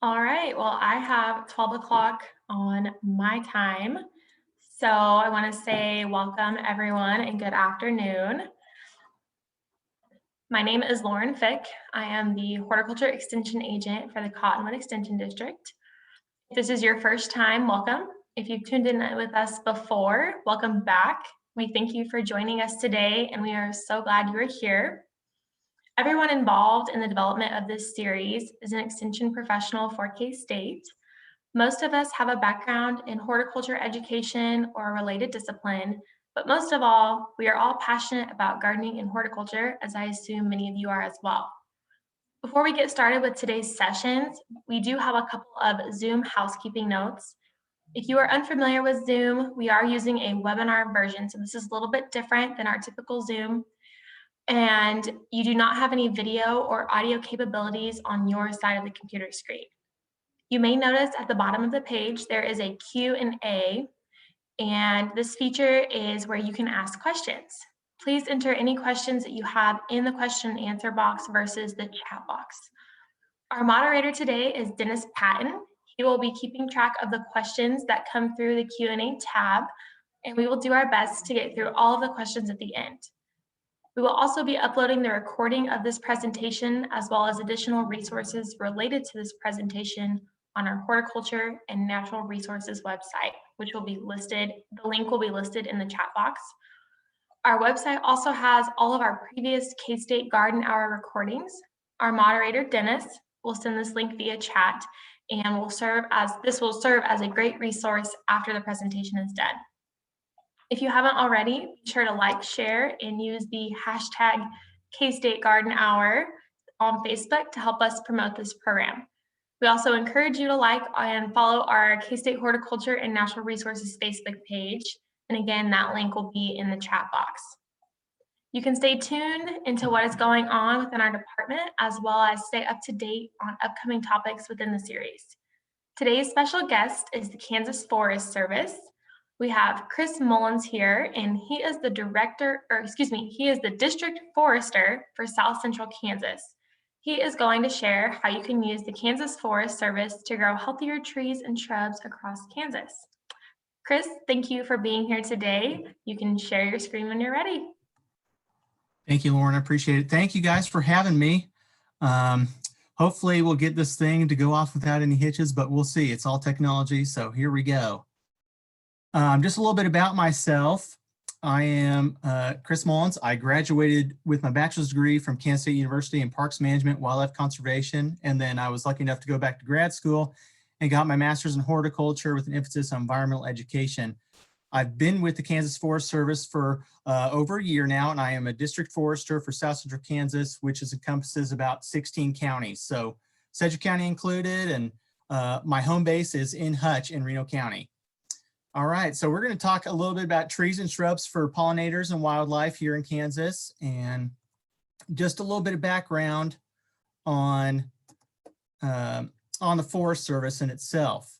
All right, well, I have 12 o'clock on my time. So I want to say welcome, everyone, and good afternoon. My name is Lauren Fick. I am the Horticulture Extension Agent for the Cottonwood Extension District. If this is your first time, welcome. If you've tuned in with us before, welcome back. We thank you for joining us today, and we are so glad you are here. Everyone involved in the development of this series is an extension professional for K-State. Most of us have a background in horticulture education or a related discipline, but most of all, we are all passionate about gardening and horticulture, as I assume many of you are as well. Before we get started with today's sessions, we do have a couple of Zoom housekeeping notes. If you are unfamiliar with Zoom, we are using a webinar version, so this is a little bit different than our typical Zoom. And you do not have any video or audio capabilities on your side of the computer screen. You may notice at the bottom of the page, there is a Q&A, and this feature is where you can ask questions. Please enter any questions that you have in the question and answer box versus the chat box. Our moderator today is Dennis Patton. He will be keeping track of the questions that come through the Q&A tab, and we will do our best to get through all of the questions at the end. We will also be uploading the recording of this presentation as well as additional resources related to this presentation on our horticulture and natural resources website, which will be listed, the link will be listed in the chat box. Our website also has all of our previous K-State Garden Hour recordings. Our moderator, Dennis, will send this link via chat and this will serve as a great resource after the presentation is done. If you haven't already, be sure to like, share, and use the hashtag K-State Garden Hour on Facebook to help us promote this program. We also encourage you to like and follow our K-State Horticulture and Natural Resources Facebook page. And again, that link will be in the chat box. You can stay tuned into what is going on within our department, as well as stay up to date on upcoming topics within the series. Today's special guest is the Kansas Forest Service. We have Chris Mullins here, and he is the district forester for South Central Kansas. He is going to share how you can use the Kansas Forest Service to grow healthier trees and shrubs across Kansas. Chris, thank you for being here today. You can share your screen when you're ready. Thank you, Lauren. I appreciate it. Thank you guys for having me. Hopefully we'll get this thing to go off without any hitches, but we'll see. It's all technology, so here we go. Just a little bit about myself. I am Chris Mullins. I graduated with my bachelor's degree from Kansas State University in Parks Management, Wildlife Conservation, and then I was lucky enough to go back to grad school and got my master's in horticulture with an emphasis on environmental education. I've been with the Kansas Forest Service for over a year now, and I am a district forester for South Central Kansas, which encompasses about 16 counties. So Sedgwick County included, and my home base is in Hutch in Reno County. All right, so we're going to talk a little bit about trees and shrubs for pollinators and wildlife here in Kansas, and just a little bit of background on the Forest Service in itself.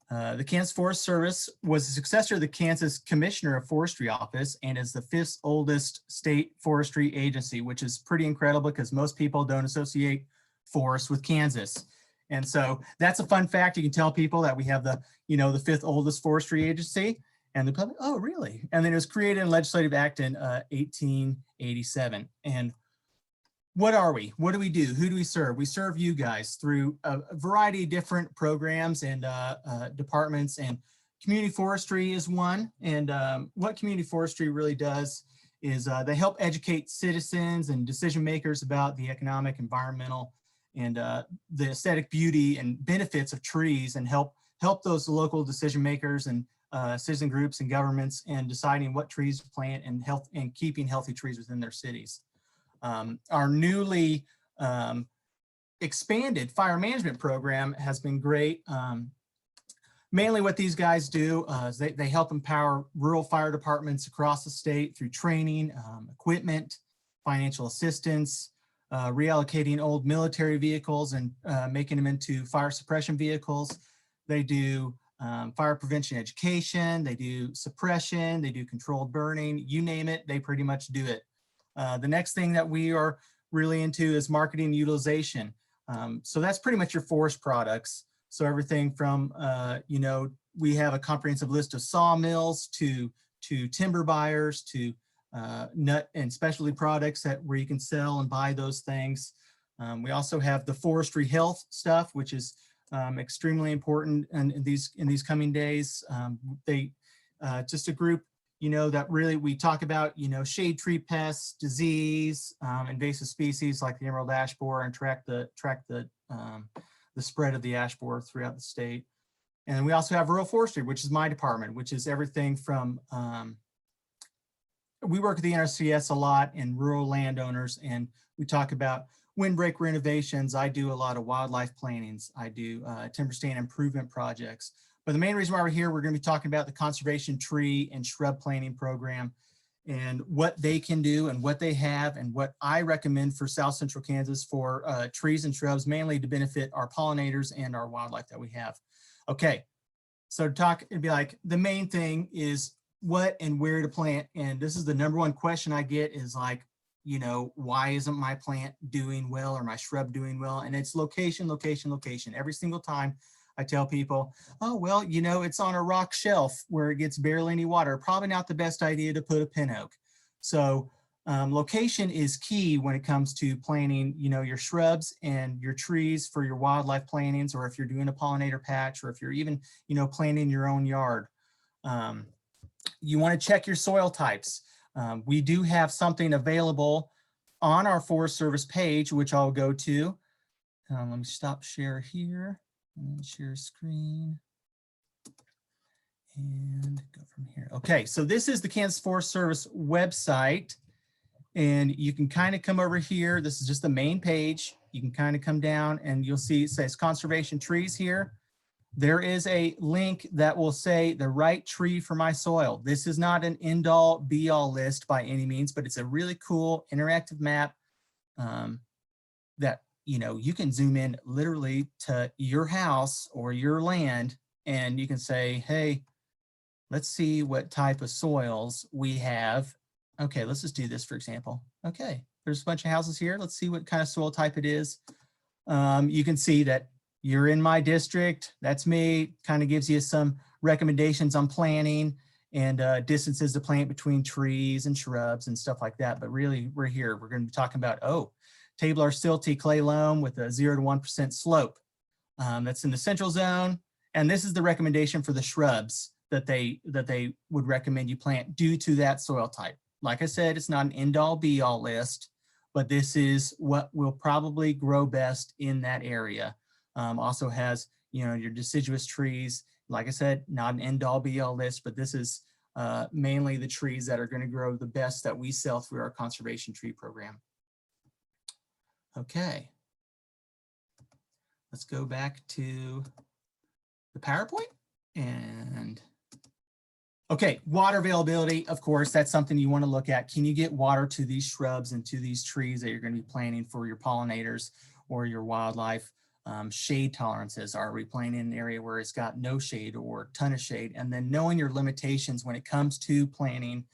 The Kansas Forest Service was the successor of the Kansas Commissioner of Forestry Office and is the 5th oldest state forestry agency, which is pretty incredible because most people don't associate forests with Kansas. And so that's a fun fact. You can tell people that we have the 5th oldest forestry agency, and the public, oh, really? And then it was created in legislative act in 1887. And what are we? What do we do? Who do we serve? We serve you guys through a variety of different programs and departments, and community forestry is one. And what community forestry really does is they help educate citizens and decision makers about the economic, environmental, and the aesthetic beauty and benefits of trees, and help those local decision makers and citizen groups and governments in deciding what trees to plant and keeping healthy trees within their cities. Our newly expanded fire management program has been great. Mainly what these guys do is they help empower rural fire departments across the state through training, equipment, financial assistance, reallocating old military vehicles and making them into fire suppression vehicles. They do fire prevention education, they do suppression, they do controlled burning, you name it, they pretty much do it. The next thing that we are really into is marketing utilization. So that's pretty much your forest products. So everything from, you know, we have a comprehensive list of sawmills to timber buyers to nut and specialty products where you can sell and buy those things. We also have the forestry health stuff, which is extremely important in these coming days. Just a group, you know, that really we talk about, you know, shade tree pests, disease, invasive species like the emerald ash borer, and track the spread of the ash borer throughout the state. And we also have rural forestry, which is my department, which is everything from, we work with the NRCS a lot and rural landowners, and we talk about windbreak renovations. I do a lot of wildlife plantings. I do timber stand improvement projects. But the main reason why we're here, we're going to be talking about the conservation tree and shrub planting program and what they can do and what they have and what I recommend for South Central Kansas for trees and shrubs, mainly to benefit our pollinators and our wildlife that we have. Okay, so to talk, it'd be like the main thing is what and where to plant. And this is the #1 question I get is like, you know, why isn't my plant doing well or my shrub doing well? And it's location, location, location. Every single time I tell people, oh, well, you know, it's on a rock shelf where it gets barely any water. Probably not the best idea to put a pin oak. So location is key when it comes to planting, you know, your shrubs and your trees for your wildlife plantings, or if you're doing a pollinator patch, or if you're even, you know, planting your own yard. You want to check your soil types. We do have something available on our Forest Service page, which I'll go to. Let me stop share here and share screen and go from here. Okay, so this is the Kansas Forest Service website, and you can kind of come over here. This is just the main page. You can kind of come down and you'll see it says conservation trees here. There is a link that will say the right tree for my soil. This is not an end-all be-all list by any means, but it's a really cool interactive map that, you know, you can zoom in literally to your house or your land, and you can say, hey, let's see what type of soils we have. Okay, let's just do this for example. Okay, there's a bunch of houses here. Let's see what kind of soil type it is. You can see that you're in my district. That's me. Kind of gives you some recommendations on planting and distances to plant between trees and shrubs and stuff like that. But really, we're here. We're going to be talking about, tablar silty clay loam with a 0 to 1% slope. That's in the central zone. And this is the recommendation for the shrubs that they would recommend you plant due to that soil type. Like I said, it's not an end-all be-all list, but this is what will probably grow best in that area. Also has, you know, your deciduous trees. Like I said, not an end-all be-all list, but this is mainly the trees that are going to grow the best that we sell through our conservation tree program. Okay, let's go back to the PowerPoint and okay, water availability, of course, that's something you want to look at. Can you get water to these shrubs and to these trees that you're going to be planting for your pollinators or your wildlife? Shade tolerances. Are we planting in an area where it's got no shade or a ton of shade? And then knowing your limitations when it comes to planting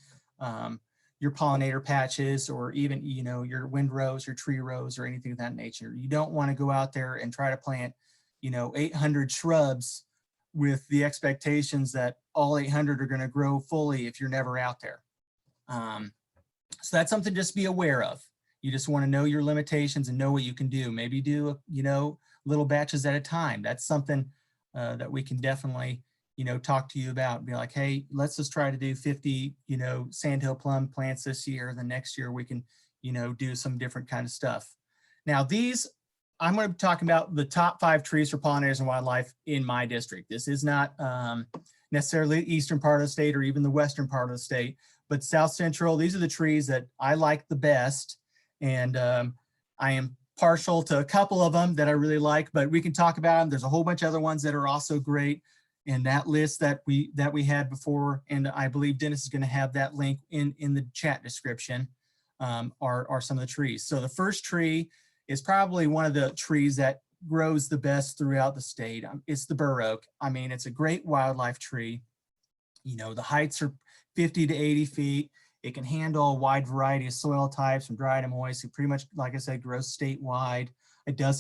your pollinator patches, or even, you know, your windrows, your tree rows, or anything of that nature. You don't want to go out there and try to plant, you know, 800 shrubs with the expectations that all 800 are going to grow fully if you're never out there. So that's something to just be aware of. You just want to know your limitations and know what you can do. Maybe do, you know, little batches at a time. That's something that we can definitely, you know, talk to you about. Be like, hey, let's just try to do 50, you know, sandhill plum plants this year. The next year we can, you know, do some different kind of stuff. Now these, I'm going to be talking about the top 5 trees for pollinators and wildlife in my district. This is not necessarily the eastern part of the state or even the western part of the state, but South Central. These are the trees that I like the best. And I am partial to a couple of them that I really like, but we can talk about them. There's a whole bunch of other ones that are also great. And that list that we had before, and I believe Dennis is going to have that link in the chat description, are some of the trees. So the first tree is probably one of the trees that grows the best throughout the state. It's the bur oak. I mean, it's a great wildlife tree. You know, the heights are 50 to 80 feet. It can handle a wide variety of soil types from dry to moist. It pretty much, like I said, grows statewide. It does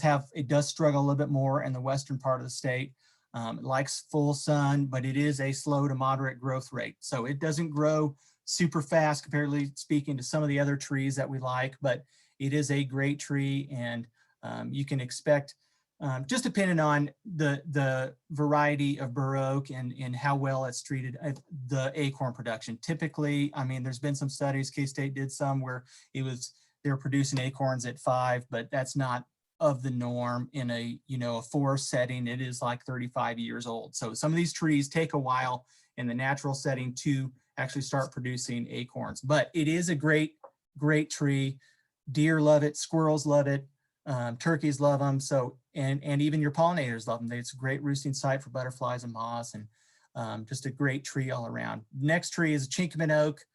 struggle a little bit more in the western part of the state. It likes full sun, but it is a slow to moderate growth rate. So it doesn't grow super fast, comparatively speaking, to some of the other trees that we like, but it is a great tree, and you can expect, just depending on the variety of bur oak and how well it's treated, the acorn production. Typically, I mean, there's been some studies, K-State did some where they were producing acorns at 5, but that's not of the norm in a, a forest setting. It is like 35 years old. So some of these trees take a while in the natural setting to actually start producing acorns, but it is a great tree. Deer love it, squirrels love it, turkeys love them. So, and even your pollinators love them. It's a great roosting site for butterflies and moths, and just a great tree all around. Next tree is a Chinkman oak.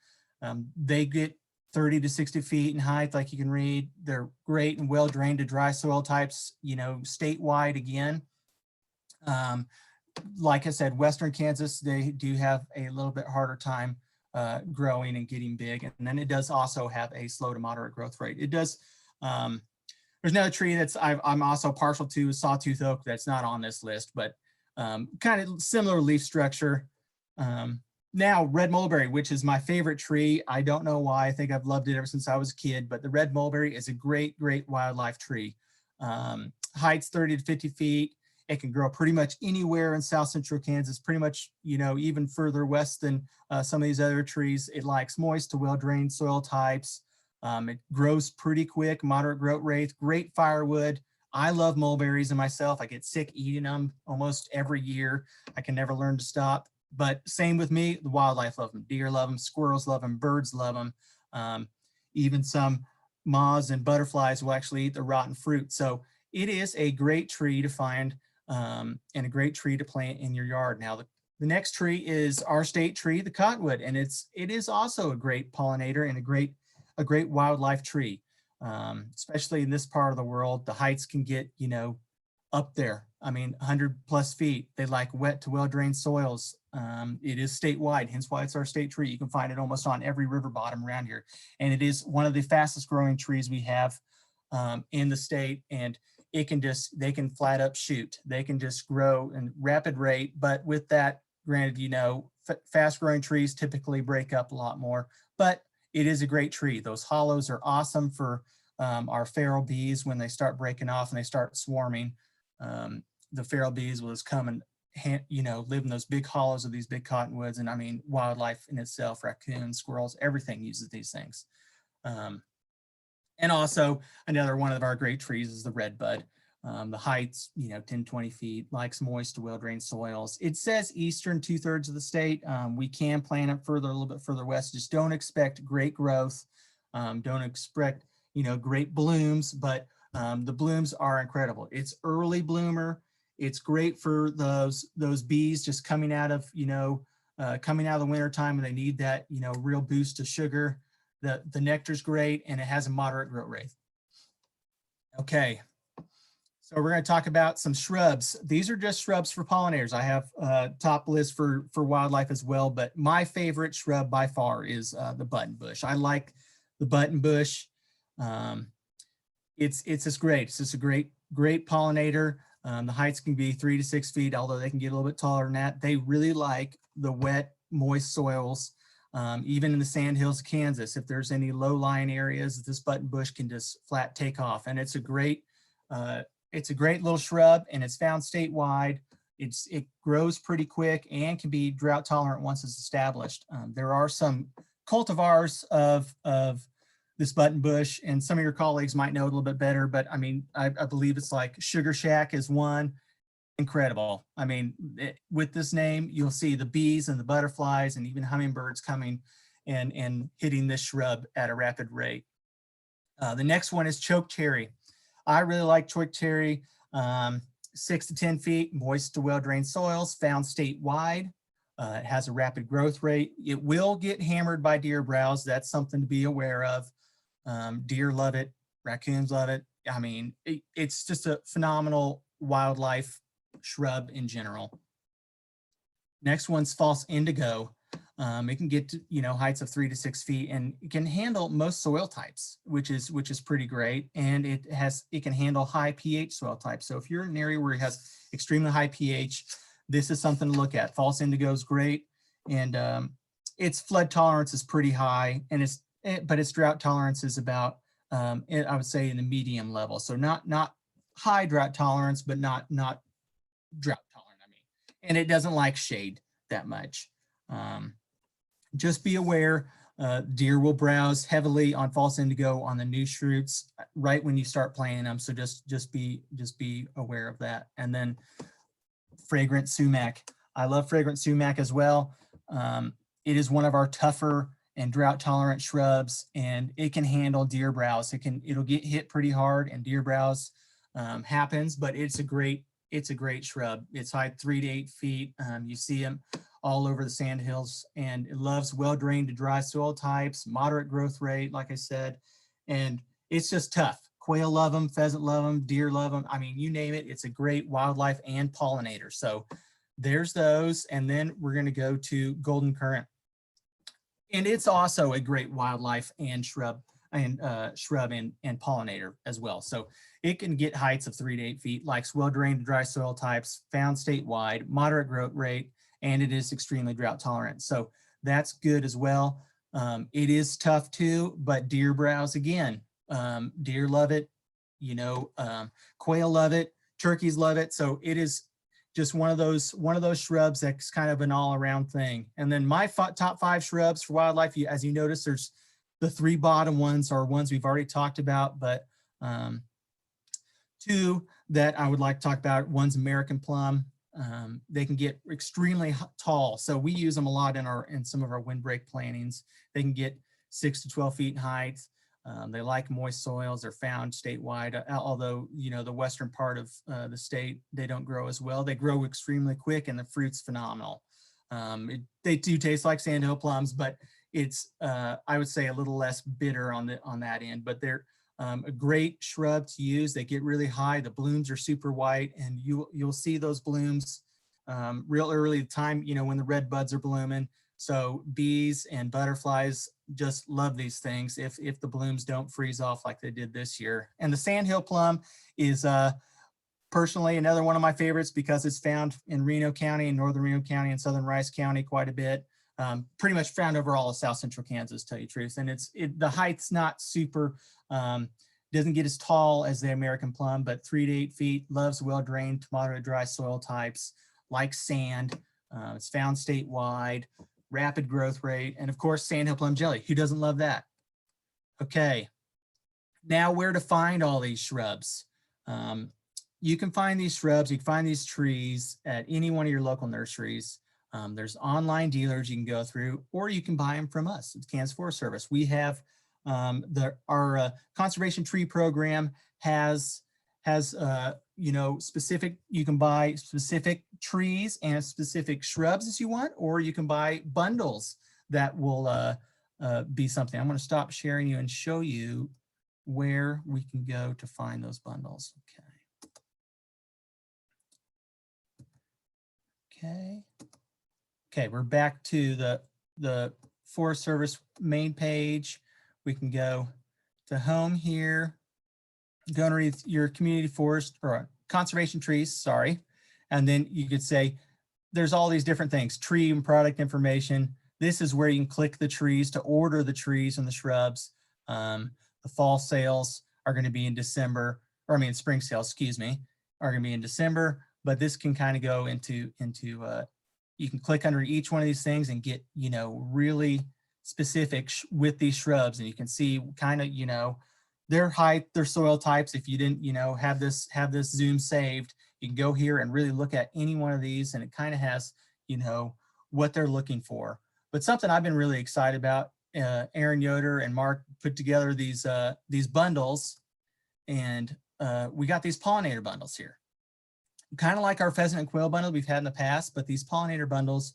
They get 30 to 60 feet in height, like you can read. They're great and well drained to dry soil types, statewide again. Like I said, Western Kansas, they do have a little bit harder time growing and getting big. And then it does also have a slow to moderate growth rate. It does, there's another tree that's I'm also partial to, sawtooth oak, that's not on this list, but kind of similar leaf structure. Now, red mulberry, which is my favorite tree. I don't know why. I think I've loved it ever since I was a kid, but the red mulberry is a great wildlife tree. Heights 30 to 50 feet. It can grow pretty much anywhere in South Central Kansas, pretty much, even further west than some of these other trees. It likes moist to well-drained soil types. It grows pretty quick, moderate growth rate, great firewood. I love mulberries and myself. I get sick eating them almost every year. I can never learn to stop. But same with me, the wildlife love them. Deer love them, squirrels love them, birds love them. Even some moths and butterflies will actually eat the rotten fruit. So it is a great tree to find and a great tree to plant in your yard. Now, the next tree is our state tree, the cottonwood, and it is also a great pollinator and a great wildlife tree. Especially in this part of the world, the heights can get, up there. I mean, 100+ feet. They like wet to well-drained soils. It is statewide, hence why it's our state tree. You can find it almost on every river bottom around here. And it is one of the fastest growing trees we have in the state. And they can flat up shoot. They can just grow in rapid rate. But with that, granted, fast growing trees typically break up a lot more, but it is a great tree. Those hollows are awesome for our feral bees when they start breaking off and they start swarming. The feral bees will just come and live in those big hollows of these big cottonwoods. And I mean, wildlife in itself, raccoons, squirrels, everything uses these things. And also another one of our great trees is the redbud. The heights, 10, 20 feet, likes moist to well-drained soils. It says eastern 2/3 of the state. We can plant it a little bit further west. Just don't expect great growth. Don't expect, great blooms, but the blooms are incredible. It's early bloomer. It's great for those bees just coming out of the winter time, and they need that, real boost of sugar. The nectar's great, and it has a moderate growth rate. Okay. So we're going to talk about some shrubs. These are just shrubs for pollinators. I have a top list for wildlife as well, but my favorite shrub by far is the buttonbush. I like the buttonbush. It's just great. It's just a great pollinator. The heights can be 3 to 6 feet, although they can get a little bit taller than that. They really like the wet, moist soils. Even in the sandhills of Kansas, if there's any low-lying areas, this buttonbush can just flat take off. And it's a great little shrub, and it's found statewide. It grows pretty quick and can be drought tolerant once it's established. There are some cultivars of this buttonbush, and some of your colleagues might know it a little bit better, but I mean, I believe it's like Sugar Shack is one. Incredible. I mean, with this name, you'll see the bees and the butterflies and even hummingbirds coming and hitting this shrub at a rapid rate. The next one is chokecherry. I really like chokecherry. 6 to 10 feet, moist to well-drained soils, found statewide. It has a rapid growth rate. It will get hammered by deer browse. That's something to be aware of. Deer love it. Raccoons love it. I mean, it's just a phenomenal wildlife shrub in general. Next one's false indigo. It can get to, heights of 3 to 6 feet, and it can handle most soil types, which is pretty great. And it can handle high pH soil types. So if you're in an area where it has extremely high pH, this is something to look at. False indigo is great, and its flood tolerance is pretty high, and but its drought tolerance is about I would say in the medium level. So not high drought tolerance, but not drought tolerant. I mean, and it doesn't like shade that much. Just be aware, deer will browse heavily on false indigo on the new shoots right when you start planting them. So just be aware of that. And then fragrant sumac. I love fragrant sumac as well. It is one of our tougher and drought tolerant shrubs, and it can handle deer browse. It'll get hit pretty hard, and deer browse happens, but it's a great shrub. It's high 3 to 8 feet. You see them all over the sand hills, and it loves well-drained to dry soil types, moderate growth rate, like I said, and it's just tough. Quail love them, pheasant love them, deer love them. I mean, you name it, it's a great wildlife and pollinator. So there's those, and then we're gonna go to golden currant. And it's also a great wildlife and shrub and pollinator as well. So it can get heights of 3 to 8 feet, likes well-drained to dry soil types, found statewide, moderate growth rate, and it is extremely drought tolerant. So that's good as well. It is tough too, but deer browse again. Deer love it, quail love it, turkeys love it. So it is just one of those shrubs that's kind of an all-around thing. And then my top 5 shrubs for wildlife, as you notice, there's the 3 bottom ones are ones we've already talked about, but 2 that I would like to talk about. One's American plum. They can get extremely tall, so we use them a lot in some of our windbreak plantings. They can get 6 to 12 feet in height. They like moist soils. They're found statewide, although the western part of the state, they don't grow as well. They grow extremely quick, and the fruit's phenomenal. They do taste like sandhill plums, but it's I would say a little less bitter on that end. But they're a great shrub to use. They get really high. The blooms are super white, and you'll see those blooms real early time, when the red buds are blooming. So bees and butterflies just love these things if the blooms don't freeze off like they did this year. And the sandhill plum is personally another one of my favorites because it's found in Reno County, in northern Reno County, and southern Rice County quite a bit. Pretty much found over all of south central Kansas, to tell you the truth. And the height's not super, doesn't get as tall as the American plum, but 3 to 8 feet, loves well-drained to moderate dry soil types, like sand. It's found statewide, rapid growth rate, and of course, sandhill plum jelly. Who doesn't love that? Okay, now where to find all these shrubs? You can find these shrubs, you can find these trees at any one of your local nurseries. There's online dealers you can go through, or you can buy them from us. It's Kansas Forest Service. We have our conservation tree program has specific, you can buy specific trees and specific shrubs as you want, or you can buy bundles that will be something. I'm going to stop sharing you and show you where we can go to find those bundles. Okay, we're back to the Forest Service main page. We can go to home here, go underneath your community forest or conservation trees, sorry. And then you could say, there's all these different things, tree and product information. This is where you can click the trees to order the trees and the shrubs. The fall sales are going to be in December, or I mean, spring sales, excuse me, are going to be in December, but this can kind of go into you can click under each one of these things and get, really specific with these shrubs, and you can see kind of, their height, their soil types. If you didn't, have this Zoom saved, you can go here and really look at any one of these, and it kind of has, what they're looking for. But something I've been really excited about, Aaron Yoder and Mark put together these bundles, and we got these pollinator bundles here. Kind of like our pheasant and quail bundle we've had in the past, but these pollinator bundles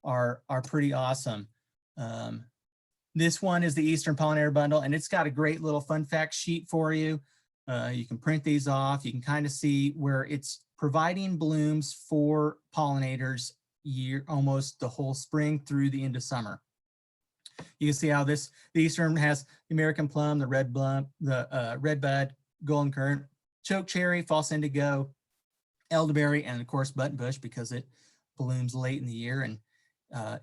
are pretty awesome. This one is the Eastern Pollinator Bundle, and it's got a great little fun fact sheet for you. You can print these off. You can kind of see where it's providing blooms for pollinators, year, almost the whole spring through the end of summer. You can see how the eastern has the American plum, the red plum, the red bud, golden currant, choke cherry, false indigo, elderberry, and of course buttonbush, because it blooms late in the year and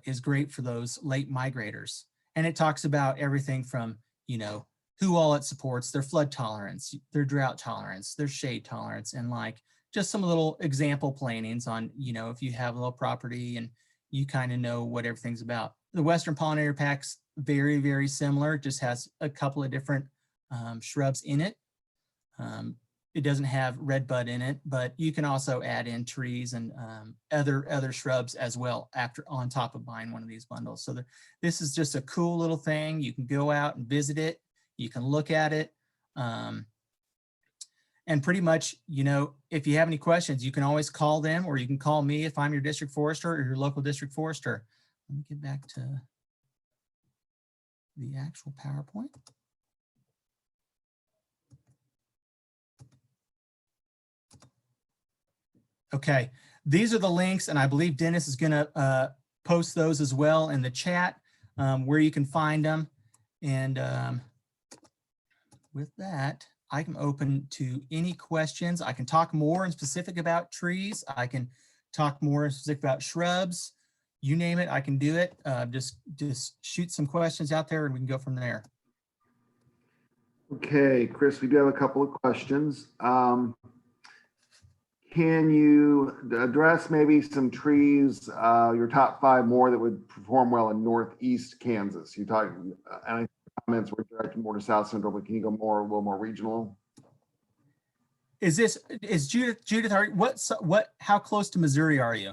is great for those late migrators. And it talks about everything from, you know, who all it supports, their flood tolerance, their drought tolerance, their shade tolerance, and like just some little example plantings on, you know, if you have a little property and you kind of know what everything's about. The Western Pollinator Pack's very, very similar, just has a couple of different shrubs in it. It doesn't have red bud in it, but you can also add in trees and other shrubs as well on top of buying one of these bundles. So this is just a cool little thing. You can go out and visit it. You can look at it. And pretty much, you know, if you have any questions, you can always call them, or you can call me if I'm your district forester or your local district forester. Let me get back to the actual PowerPoint. Okay, these are the links, and I believe Dennis is gonna post those as well in the chat, where you can find them. And with that, I can open to any questions. I can talk more in specific about trees. I can talk more in specific about shrubs. You name it, I can do it. Just shoot some questions out there and we can go from there. Okay, Chris, we do have a couple of questions. Can you address maybe some trees, your top 5 more that would perform well in Northeast Kansas? You talked, and I think comments were directed more to South Central, but can you go more, a little more regional? Is Judith, how close to Missouri are you?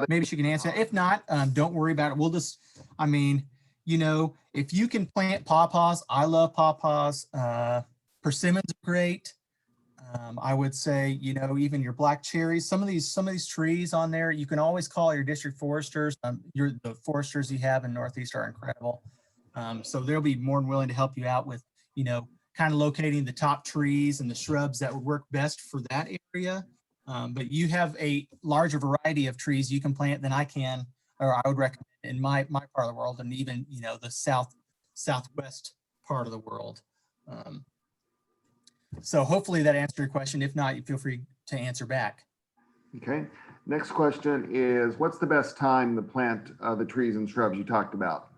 Maybe she can answer that. If not, don't worry about it. We'll just, I mean, you know, if you can plant pawpaws, I love pawpaws. Persimmons are great. I would say, you know, even your black cherries, some of these trees on there, you can always call your district foresters. The foresters you have in Northeast are incredible. So they'll be more than willing to help you out with, you know, kind of locating the top trees and the shrubs that would work best for that area. But you have a larger variety of trees you can plant than I can, or I would recommend in my part of the world, and even, you know, the southwest part of the world. So hopefully that answered your question. If not, you feel free to answer back. Okay. Next question is, what's the best time to plant the trees and shrubs you talked about?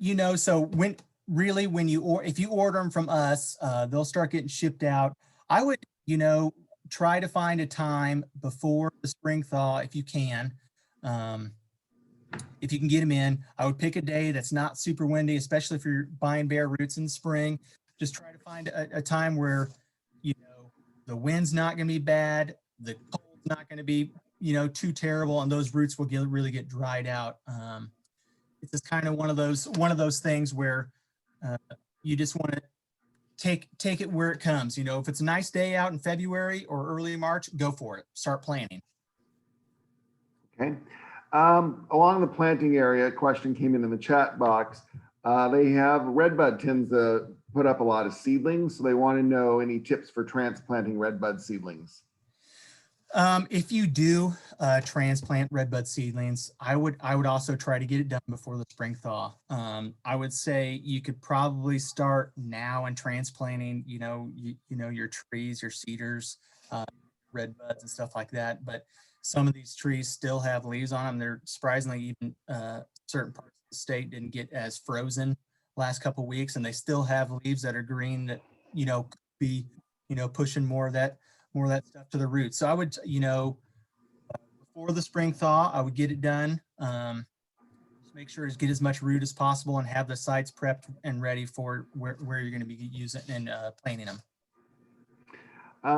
You know, so if you order them from us, they'll start getting shipped out. I would, you know, try to find a time before the spring thaw if you can. If you can get them in, I would pick a day that's not super windy, especially if you're buying bare roots in the spring. Just try to find a time where, you know, the wind's not going to be bad, the cold's not going to be, you know, too terrible, and those roots will really get dried out. It's just kind of one of those things where you just want to take it where it comes. You know, if it's a nice day out in February or early March, go for it. Start planting. Okay. Along the planting area, a question came in the chat box. They have redbud tends to put up a lot of seedlings, so they want to know any tips for transplanting redbud seedlings. If you do transplant redbud seedlings, I would also try to get it done before the spring thaw. I would say you could probably start now in transplanting, you know, your trees, your cedars, redbuds and stuff like that. But some of these trees still have leaves on them. They're surprisingly, even certain parts of the state didn't get as frozen last couple of weeks, and they still have leaves that are green that, you know, could be, you know, pushing more of that stuff to the roots. So I would, you know, before the spring thaw, I would get it done. Just make sure to get as much root as possible and have the sites prepped and ready for where you're going to be using and planting them.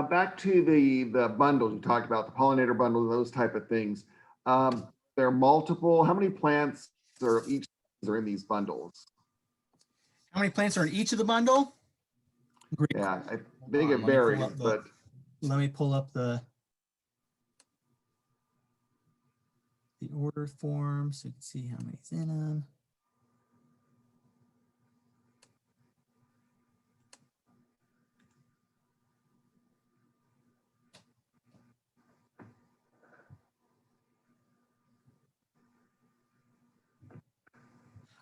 Back to the bundles you talked about, the pollinator bundles, those type of things. There are multiple. How many plants are in these bundles? How many plants are in each of the bundle? Great. Yeah, I think it varies, but let me pull up the order form so you can see how many's in them.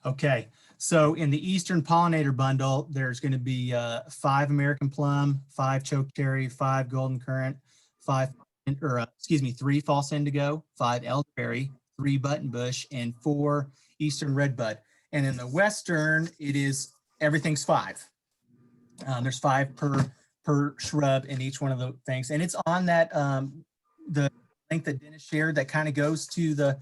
Okay, so in the Eastern Pollinator bundle, there's going to be 5 American plum, 5 chokecherry, 5 golden currant, 3 false indigo, 5 elderberry, 3 buttonbush, and 4 Eastern redbud. And in the Western, it is everything's 5. There's 5 per shrub in each one of the things, and it's on that the link that Dennis shared that kind of goes to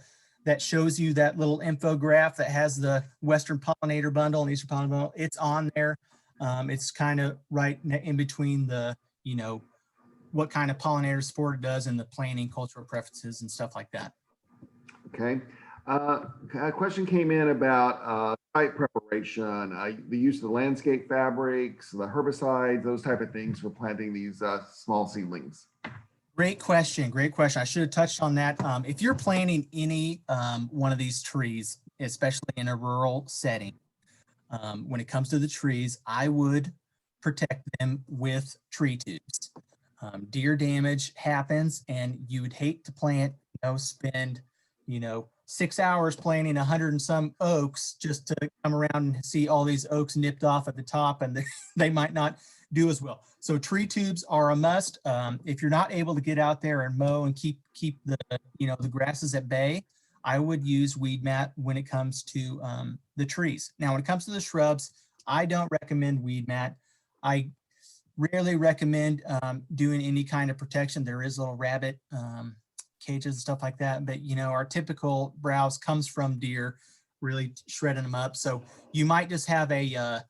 that shows you that little infograph that has the Western Pollinator bundle and Eastern Pollinator bundle. It's on there. It's kind of right in between the, you know, what kind of pollinator support it does and the planting cultural preferences and stuff like that. Okay. A question came in about site preparation, the use of the landscape fabrics, the herbicides, those type of things for planting these small seedlings. Great question. Great question. I should have touched on that. If you're planting any one of these trees, especially in a rural setting, when it comes to the trees, I would protect them with tree tubes. Deer damage happens, and you would hate to plant, spend, 6 hours planting 100 and some oaks just to come around and see all these oaks nipped off at the top, and they might not do as well. So tree tubes are a must. If you're not able to get out there and mow and keep the the grasses at bay, I would use weed mat when it comes to the trees. Now, when it comes to the shrubs, I don't recommend weed mat. I rarely recommend doing any kind of protection. There is little rabbit cages and stuff like that, but our typical browse comes from deer really shredding them up. So you might just have a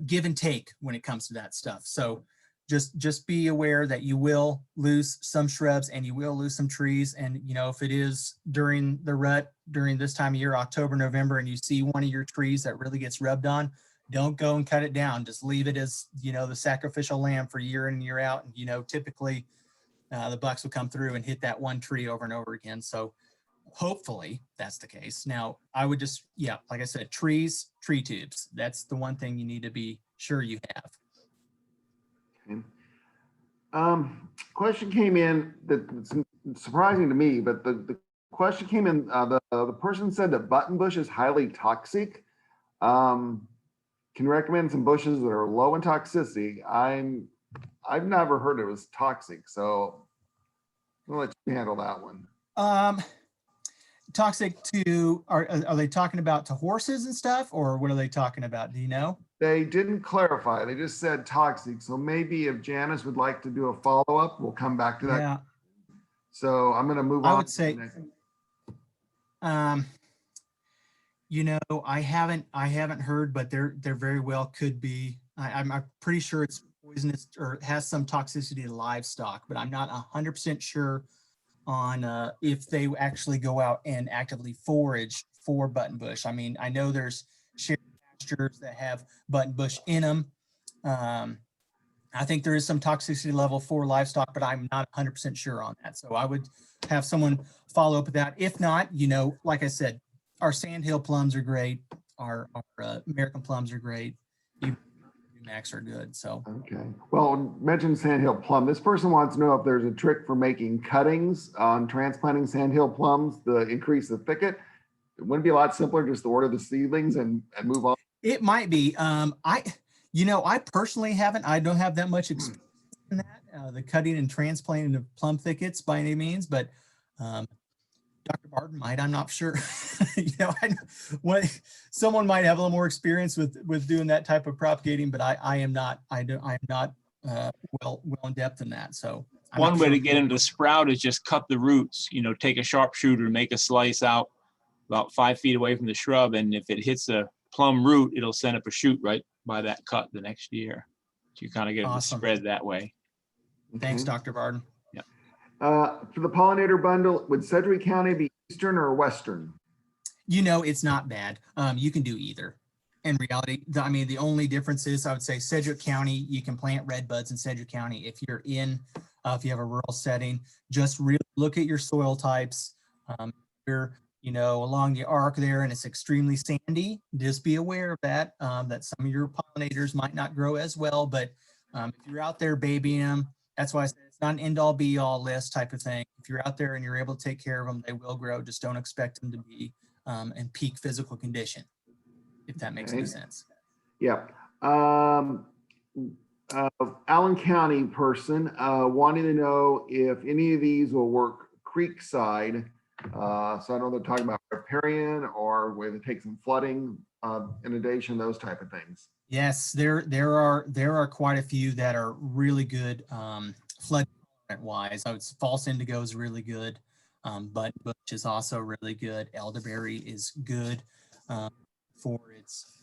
give and take when it comes to that stuff. So just be aware that you will lose some shrubs and you will lose some trees. And if it is during the rut during this time of year, October, November, and you see one of your trees that really gets rubbed on, don't go and cut it down. Just leave it as the sacrificial lamb for year in and year out. And typically the bucks will come through and hit that one tree over and over again. So hopefully that's the case. Now, I would just, like I said, trees, tree tubes. That's the one thing you need to be sure you have. Okay. Question came in that's surprising to me, but the question came in, the person said that buttonbush is highly toxic. Can you recommend some bushes that are low in toxicity? I've never heard it was toxic, so I'll let you handle that one. Toxic to, are they talking about to horses and stuff, or what are they talking about? Do you know? They didn't clarify. They just said toxic. So maybe if Janice would like to do a follow-up, we'll come back to that. Yeah. So I'm going to move on. I would say, I haven't heard, but there very well could be. I'm pretty sure it's poisonous or has some toxicity to livestock, but I'm not 100% sure on if they actually go out and actively forage for buttonbush. I mean, I know there's shared pastures that have buttonbush in them. I think there is some toxicity level for livestock, but I'm not 100% sure on that. So I would have someone follow up with that. If not, like I said, our sandhill plums are great. Our American plums are great. Max are good. So okay. Well, mention sandhill plum. This person wants to know if there's a trick for making cuttings on transplanting sandhill plums to increase the thicket. It wouldn't be a lot simpler just to order the seedlings and move on. It might be. I personally haven't. I don't have that much experience in that, the cutting and transplanting of plum thickets by any means, but Dr. Barton might. I'm not sure. Someone might have a little more experience with doing that type of propagating, but I am not. I am not well in depth in that. So one way to get them to sprout is just cut the roots. Take a sharpshooter, make a slice out about 5 feet away from the shrub, and if it hits a plum root, it'll send up a shoot right by that cut the next year. So you kind of get it to spread that way. Thanks, Dr. Barton. For the pollinator bundle, would Sedgwick County be Eastern or Western? It's not bad. You can do either. In reality, the only difference is I would say Sedgwick County, you can plant red buds in Sedgwick County. If you're if you have a rural setting, just really look at your soil types. You're, along the arc there and it's extremely sandy, just be aware of that, that some of your pollinators might not grow as well, but if you're out there babying them, that's why I said it's not an end-all be-all list type of thing. If you're out there and you're able to take care of them, they will grow. Just don't expect them to be and peak physical condition, if that makes any sense. Yeah. Allen County person wanting to know if any of these will work creekside. So I know they're talking about riparian or where they take some flooding, inundation, those type of things. Yes, there are quite a few that are really good flood tolerant wise. False indigo is really good. Button bush is also really good. Elderberry is good for its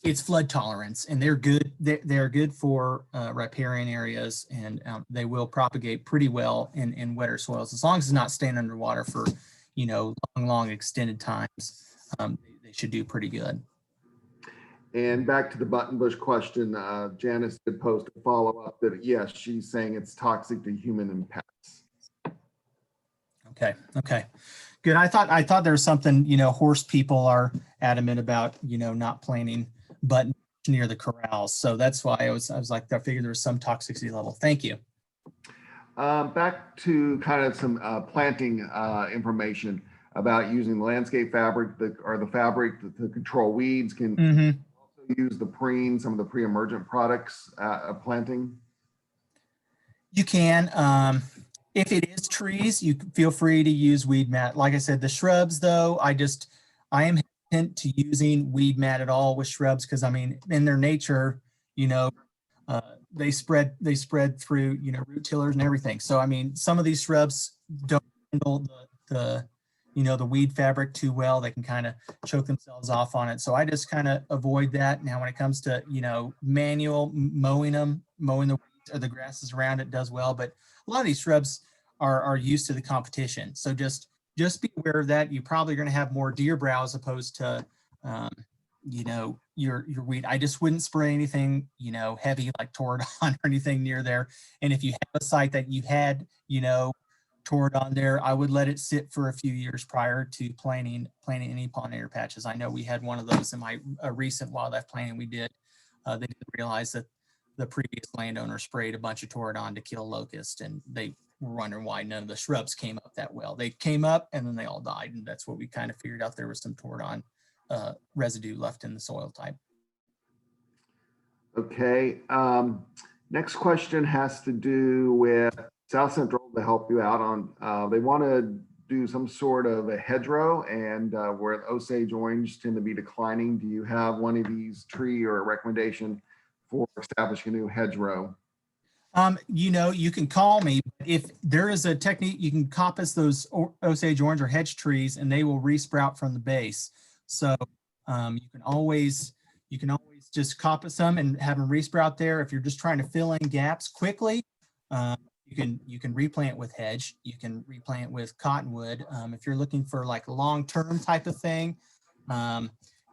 its flood tolerance, and they're good. They're good for riparian areas, and they will propagate pretty well in wetter soils as long as it's not staying underwater for long extended times. They should do pretty good. And back to the buttonbush question, Janice did post a follow-up that yes, she's saying it's toxic to human and pets. Okay, good. I thought there was something, horse people are adamant about, not planting button near the corrals. So that's why I was like, I figured there was some toxicity level. Thank you. Back to kind of some planting information about using the landscape fabric or the fabric to control weeds. Can also use the preen, some of the pre-emergent products planting. You can. If it is trees, you feel free to use weed mat. Like I said, the shrubs though, I am hesitant to using weed mat at all with shrubs because I mean, in their nature, they spread through, root tillers and everything. So I mean, some of these shrubs don't handle the weed fabric too well. They can kind of choke themselves off on it. So I just kind of avoid that. Now, when it comes to, manual mowing the weeds or the grasses around it does well, but a lot of these shrubs are used to the competition. So just be aware of that. You're probably going to have more deer brow as opposed to, your weed. I just wouldn't spray anything, heavy like Toradon or anything near there. And if you have a site that you had, Toradon there, I would let it sit for a few years prior to planting any pollinator patches. I know we had one of those in my recent wildlife planting we did. They didn't realize that the previous landowner sprayed a bunch of Toradon to kill locusts, and they were wondering why none of the shrubs came up that well. They came up and then they all died, and that's what we kind of figured out. There was some Toradon residue left in the soil type. Okay. Next question has to do with South Central to help you out on. They want to do some sort of a hedgerow, and where the Osage orange tend to be declining. Do you have one of these tree or a recommendation for establishing a new hedgerow? You can call me. If there is a technique, you can coppice those Osage orange or hedge trees, and they will resprout from the base. So you can always just coppice them and have them resprout there. If you're just trying to fill in gaps quickly, you can replant with hedge. You can replant with cottonwood. If you're looking for like a long-term type of thing,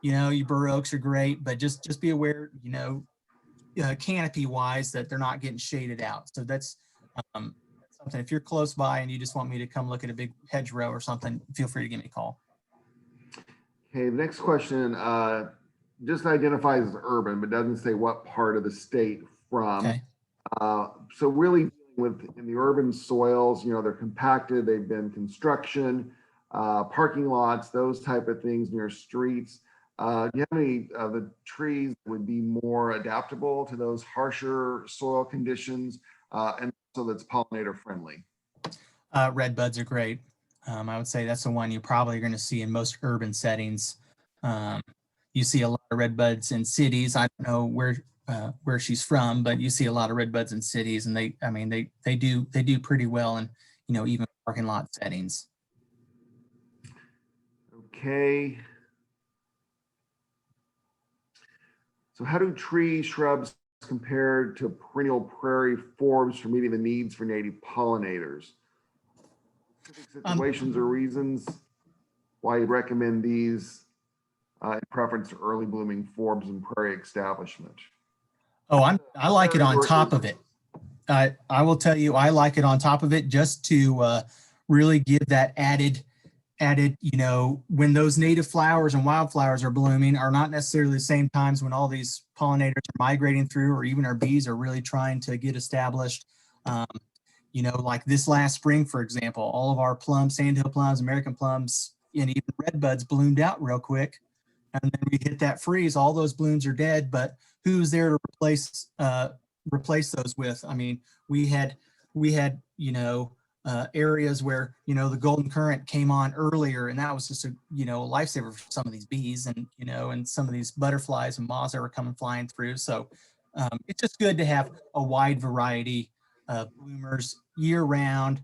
your bur oaks are great, but just be aware, canopy wise, that they're not getting shaded out. So that's something. If you're close by and you just want me to come look at a big hedgerow or something, feel free to give me a call. Okay, the next question just identifies as urban, but doesn't say what part of the state from. Okay. So really in the urban soils, they're compacted, they've been construction, parking lots, those type of things near streets. Do you have any of the trees that would be more adaptable to those harsher soil conditions, and so that's pollinator friendly? Red buds are great. I would say that's the one you're probably going to see in most urban settings. You see a lot of red buds in cities. I don't know where she's from, but you see a lot of red buds in cities, and they do pretty well in even parking lot settings. Okay. So how do tree shrubs compare to perennial prairie forbs for meeting the needs for native pollinators? Situations or reasons why you'd recommend these in preference to early blooming forbs and prairie establishment? Oh, I like it on top of it. I will tell you, I like it on top of it just to really give that added, when those native flowers and wildflowers are blooming are not necessarily the same times when all these pollinators are migrating through, or even our bees are really trying to get established. you know, like this last spring, for example, all of our plums, sandhill plums, American plums, and even red buds bloomed out real quick. And then we hit that freeze, all those blooms are dead, but who's there to replace those with? I mean, we had, you know, areas where, you know, the golden currant came on earlier, and that was just a, you know, lifesaver for some of these bees and, you know, and some of these butterflies and moths that were coming flying through. So it's just good to have a wide variety of bloomers year round,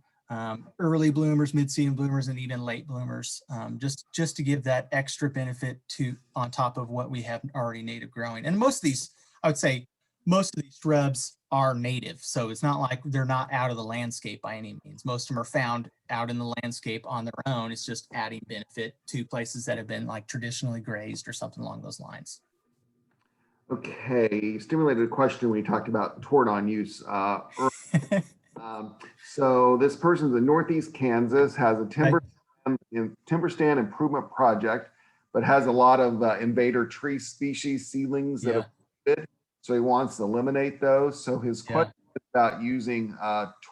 early bloomers, mid-season bloomers, and even late bloomers, just to give that extra benefit to on top of what we have already native growing. And most of these, I would say, most of these shrubs are native, so it's not like they're not out of the landscape by any means. Most of them are found out in the landscape on their own. It's just adding benefit to places that have been like traditionally grazed or something along those lines. Okay, you stimulated a question when you talked about Tordon use. So this person's in Northeast Kansas, has a timber stand improvement project, but has a lot of invader tree species seedlings that are good. So he wants to eliminate those. So his question is about using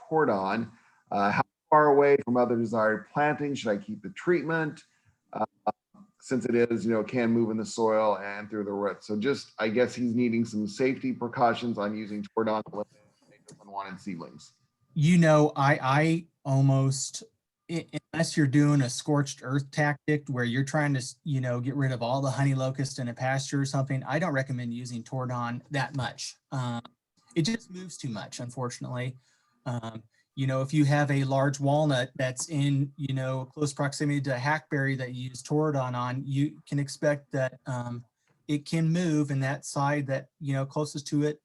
Tordon. How far away from other desired plantings should I keep the treatment? Since it is, you know, can move in the soil and through the roots. So just, I guess he's needing some safety precautions on using Tordon to eliminate unwanted seedlings. You know, I almost, unless you're doing a scorched earth tactic where you're trying to, you know, get rid of all the honey locust in a pasture or something, I don't recommend using Tordon that much. It just moves too much, unfortunately. You know, if you have a large walnut that's in, you know, close proximity to a hackberry that you use Tordon on, you can expect that it can move, and that side that, you know, closest to it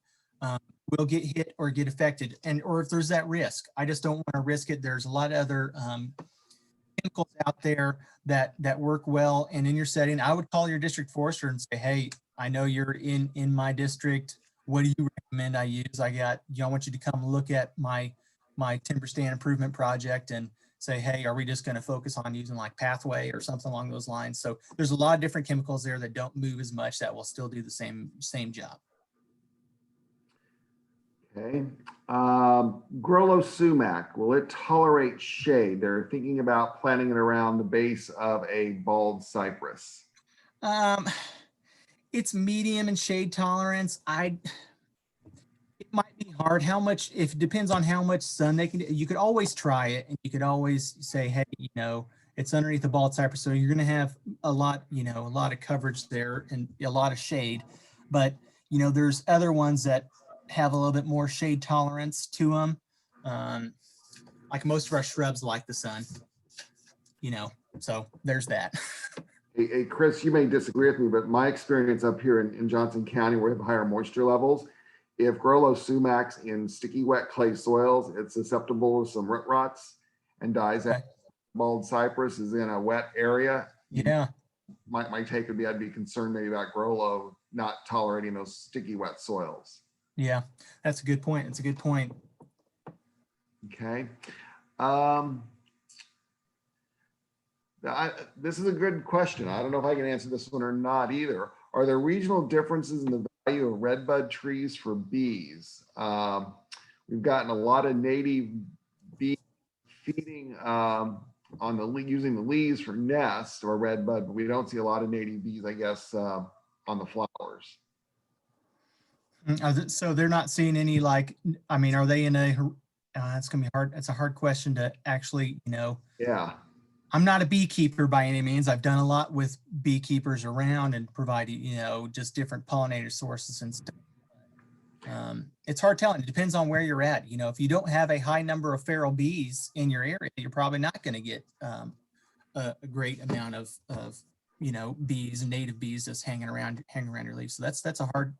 will get hit or get affected. And, or if there's that risk, I just don't want to risk it. There's a lot of other chemicals out there that work well. And in your setting, I would call your district forester and say, hey, I know you're in my district. What do you recommend I use? I want you to come look at my timber stand improvement project and say, hey, are we just going to focus on using like Pathway or something along those lines? So there's a lot of different chemicals there that don't move as much that will still do the same job. Okay. Grollo sumac, will it tolerate shade? They're thinking about planting it around the base of a bald cypress. It's medium in shade tolerance. It might be hard. How much, if it depends on how much sun they can, you could always try it, and you could always say, hey, you know, it's underneath the bald cypress, so you're going to have a lot of coverage there and a lot of shade. But, you know, there's other ones that have a little bit more shade tolerance to them. Like most of our shrubs like the sun, you know, so there's that. Hey, Chris, you may disagree with me, but my experience up here in Johnson County, where we have higher moisture levels, if Grollo sumacs in sticky wet clay soils, it's susceptible to some root rots and dies out. Bald cypress is in a wet area. Yeah. My take would be I'd be concerned maybe about Grollo not tolerating those sticky wet soils. Yeah, that's a good point. It's a good point. Okay. This is a good question. I don't know if I can answer this one or not either. Are there regional differences in the value of redbud trees for bees? We've gotten a lot of native bees feeding using the leaves for nests or redbud, but we don't see a lot of native bees, I guess, on the flowers. So they're not seeing any, like, I mean, are they in a, it's gonna be hard. It's a hard question to actually, you know. Yeah. I'm not a beekeeper by any means. I've done a lot with beekeepers around and provided, you know, just different pollinator sources and stuff. It's hard telling. It depends on where you're at. You know, if you don't have a high number of feral bees in your area, you're probably not going to get a great amount of, you know, bees and native bees just hanging around your leaves. So that's a hard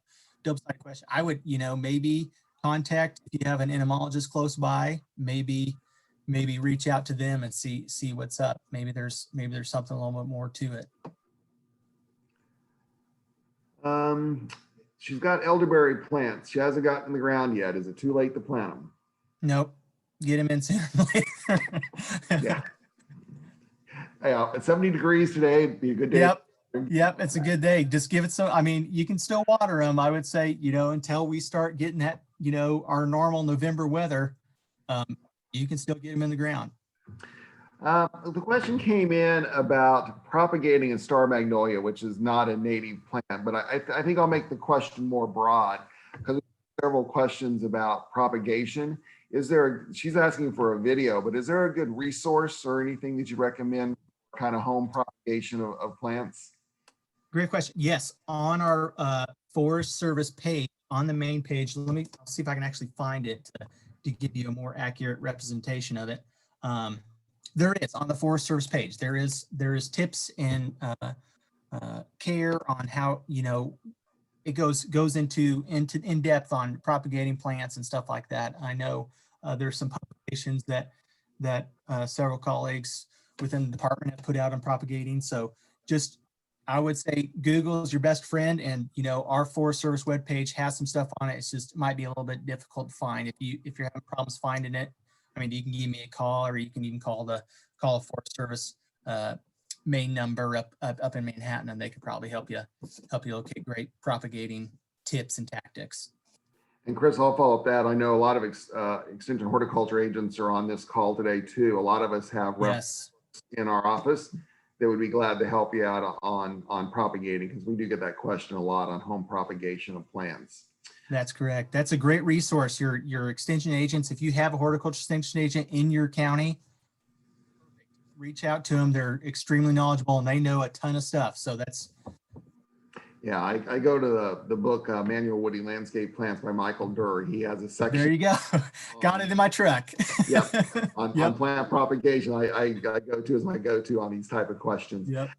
double-sided question. I would, you know, maybe contact, if you have an entomologist close by, maybe reach out to them and see what's up. Maybe there's something a little bit more to it. She's got elderberry plants. She hasn't gotten in the ground yet. Is it too late to plant them? Nope. Get them in sooner or later. Yeah. Yeah. It's 70 degrees today. It'd be a good day. Yep. It's a good day. Just give it some, I mean, you can still water them. I would say, you know, until we start getting that, you know, our normal November weather, You can still get them in the ground. The question came in about propagating a star magnolia, which is not a native plant, but I think I'll make the question more broad because several questions about propagation. She's asking for a video, but is there a good resource or anything that you recommend for kind of home propagation of plants? Great question. Yes, on our Forest Service page, on the main page, I'll see if I can actually find it to give you a more accurate representation of it. There is on the Forest Service page. There is tips and care on how, you know, it goes into in depth on propagating plants and stuff like that. I know there's some publications that several colleagues within the department have put out on propagating. So just, I would say Google is your best friend, and you know, our Forest Service webpage has some stuff on it. It's just, it might be a little bit difficult to find. If you're having problems finding it, I mean, you can give me a call, or you can even call the Forest Service main number up in Manhattan, and they could probably help you locate great propagating tips and tactics. And Chris, I'll follow up that. I know a lot of extension horticulture agents are on this call today too. A lot of us have reps in our office that would be glad to help you out on propagating, because we do get that question a lot on home propagation of plants. That's correct. That's a great resource. Your extension agents, if you have a horticulture extension agent in your county, reach out to them. They're extremely knowledgeable and they know a ton of stuff. So that's. Yeah, I go to the book Manual Woody Landscape Plants by Michael Durr. He has a section. There you go. Got it in my truck. Yep. On plant propagation, I go to as my go-to on these type of questions. Yep.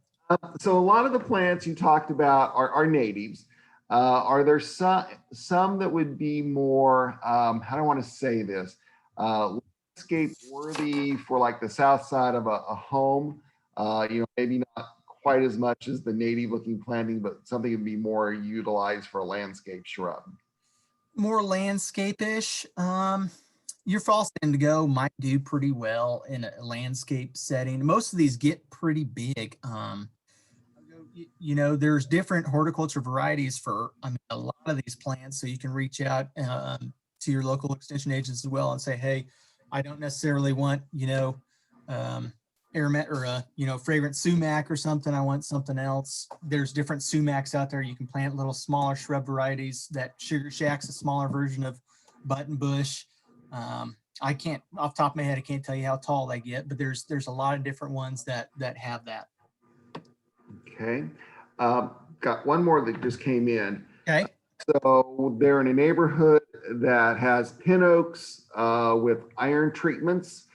So a lot of the plants you talked about are natives. Are there some that would be more, how do I want to say this, landscape worthy for like the south side of a home? You know, maybe not quite as much as the native looking planting, but something that would be more utilized for a landscape shrub. More landscape-ish. Your false indigo might do pretty well in a landscape setting. Most of these get pretty big. You know, there's different horticulture varieties for a lot of these plants, so you can reach out to your local extension agents as well and say, hey, I don't necessarily want, you know, aromat or fragrant sumac or something. I want something else. There's different sumacs out there. You can plant little smaller shrub varieties. That sugar shack's a smaller version of button bush. I can't, off the top of my head, I can't tell you how tall they get, but there's a lot of different ones that have that. Okay. Got one more that just came in. Okay. So they're in a neighborhood that has pin oaks with iron treatments.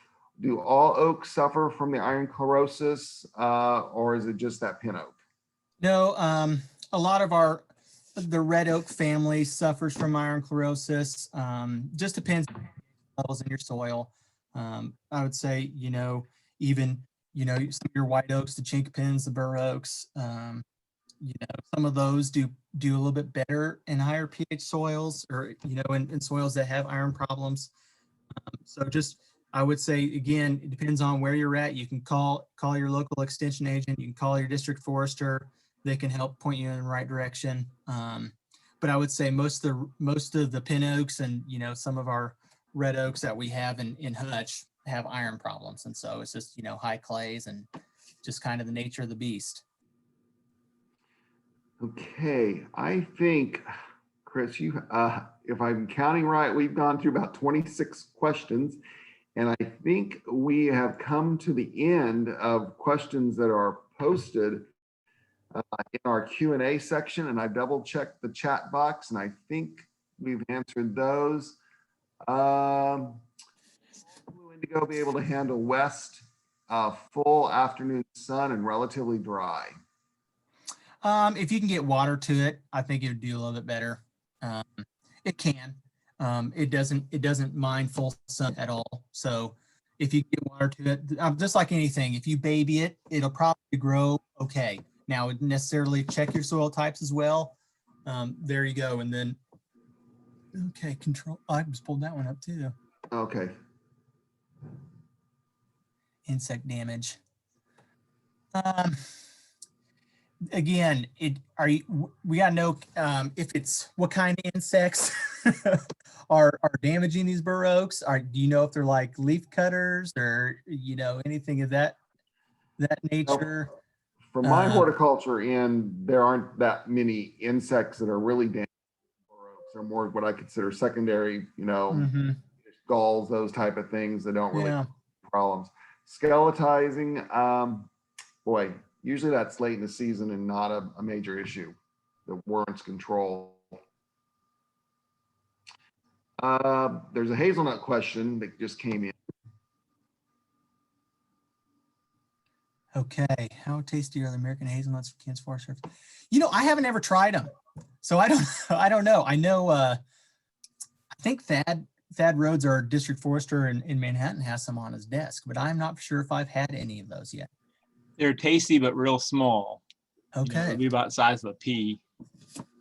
Do all oaks suffer from the iron chlorosis, or is it just that pin oak? No, a lot of the red oak family suffers from iron chlorosis. Just depends on levels in your soil. I would say, you know, even, you know, some of your white oaks, the chinkapins, the bur oaks, you know, some of those do a little bit better in higher pH soils, or, you know, in soils that have iron problems. So just, I would say, again, it depends on where you're at. You can call your local extension agent. You can call your district forester. They can help point you in the right direction. But I would say most of the pin oaks and, you know, some of our red oaks that we have in Hutch have iron problems. And so it's just, you know, high clays and just kind of the nature of the beast. Okay, I think, Chris, you, if I'm counting right, we've gone through about 26 questions. And I think we have come to the end of questions that are posted in our Q&A section. And I double checked the chat box, and I think we've answered those. Will indigo be able to handle west, full afternoon sun and relatively dry? If you can get water to it, I think it would do a little bit better. It can. It doesn't mind full sun at all. So if you get water to it, just like anything, if you baby it, it'll probably grow okay. Now, necessarily check your soil types as well. There you go. And then, okay, control. I just pulled that one up too. Okay. Insect damage. Again, we gotta know if it's what kind of insects. are damaging these bur oaks? Do you know if they're like leaf cutters or, anything of that nature? From my horticulture end, there aren't that many insects that are really damaging bur oaks. They're more what I consider secondary, Mhm. galls, those type of things that don't really Yeah. problems. Skeletizing, boy, usually that's late in the season and not a major issue that warrants control. There's a hazelnut question that just came in. Okay, how tasty are the American hazelnuts from Kansas Forest Service? I haven't ever tried them, so I don't I don't know. I know I think Thad Rhodes, our district forester in Manhattan, has some on his desk, but I'm not sure if I've had any of those yet. They're tasty, but real small. Okay. They'll be about the size of a pea.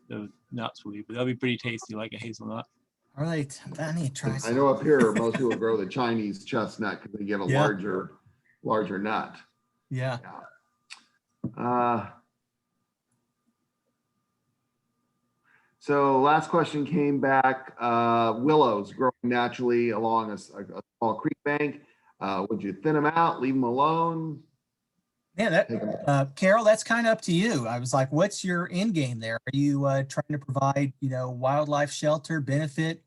The nuts will be, but they'll be pretty tasty like a hazelnut. All right, I need to try I some. know up here most people grow the Chinese chestnut because they get a larger nut. Yeah. So last question came back. Willows growing naturally along a small creek bank. Would you thin them out, leave them alone? Yeah, Carol, that's kind of up to you. I was like, what's your end game there? Are you trying to provide, wildlife shelter, benefit,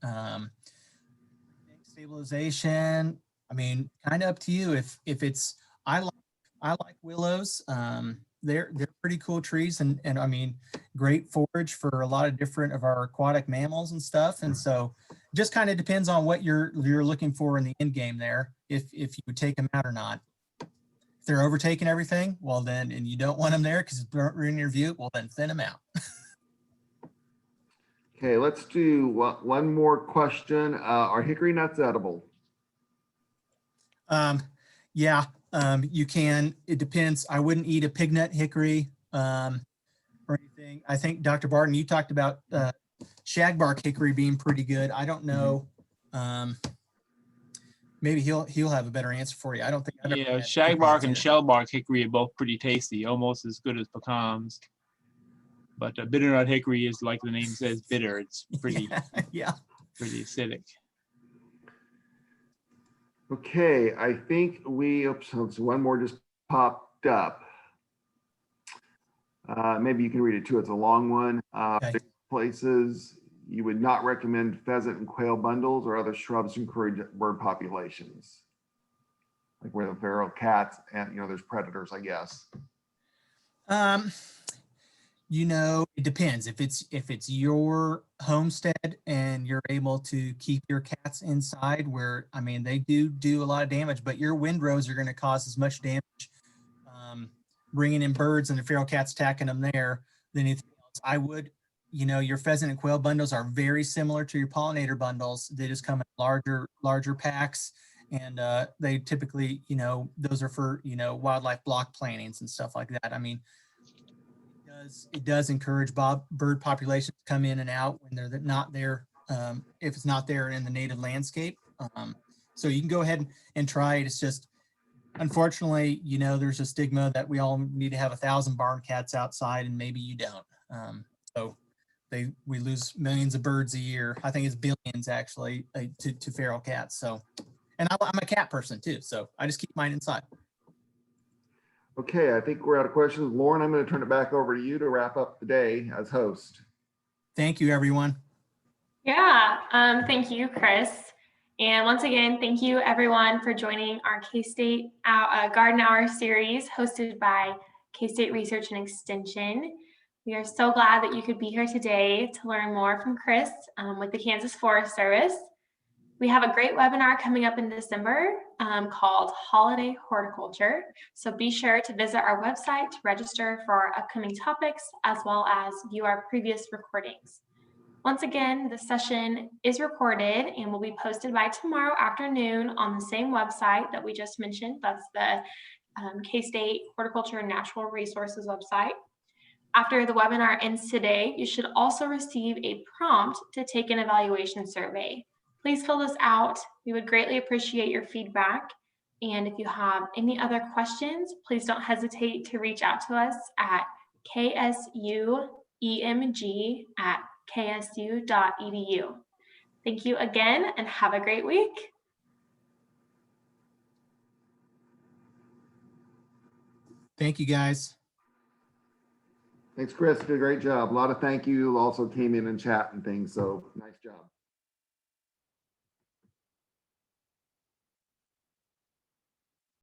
stabilization? I mean, kind of up to you. If it's, I like willows. They're pretty cool trees, and I mean, great forage for a lot of different of our aquatic mammals and stuff. And so, just kind of depends on what you're looking for in the end game there. If you would take them out or not. If they're overtaking everything, well then, and you don't want them there because it's ruining your view, well then thin them out. Okay, let's do one more question. Are hickory nuts edible? Yeah, you can. It depends. I wouldn't eat a pig nut hickory or anything. I think Dr. Barton, you talked about shagbark hickory being pretty good. I don't know. Maybe he'll have a better answer for you. I don't think. Yeah, shagbark and shellbark hickory are both pretty tasty, almost as good as pecans. But bitternut hickory is, like the name says, bitter. It's pretty, pretty acidic. Okay, I think one more just popped up. Maybe you can read it too. It's a long one. Okay. Places you would not recommend pheasant and quail bundles or other shrubs to encourage bird populations, like where the feral cats and there's predators, I guess. It depends. If it's your homestead and you're able to keep your cats inside, where I mean they do a lot of damage, but your windrows are going to cause as much damage bringing in birds and the feral cats attacking them there than anything else. I would, your pheasant and quail bundles are very similar to your pollinator bundles. They just come in larger packs, and they typically, those are for wildlife block plantings and stuff like that. I mean, it does encourage bird populations to come in and out when they're not there, if it's not there in the native landscape. So you can go ahead and try it. It's just, unfortunately, there's a stigma that we all need to have 1,000 barn cats outside, and maybe you don't. So we lose millions of birds a year. I think it's billions actually to feral cats. So, and I'm a cat person too, so I just keep mine inside. Okay, I think we're out of questions. Lauren, I'm going to turn it back over to you to wrap up the day as host. Thank you, everyone. Yeah, thank you, Chris. And once again, thank you everyone for joining our K-State Garden Hour series hosted by K-State Research and Extension. We are so glad that you could be here today to learn more from Chris with the Kansas Forest Service. We have a great webinar coming up in December called Holiday Horticulture. So be sure to visit our website to register for our upcoming topics, as well as view our previous recordings. Once again, the session is recorded and will be posted by tomorrow afternoon on the same website that we just mentioned. That's the K-State Horticulture and Natural Resources website. After the webinar ends today, you should also receive a prompt to take an evaluation survey. Please fill this out. We would greatly appreciate your feedback. And if you have any other questions, please don't hesitate to reach out to us at ksuemg@ksu.edu. Thank you again and have a great week. Thank you, guys. Thanks, Chris. Did a great job. A lot of thank you also came in chat and things. So nice job.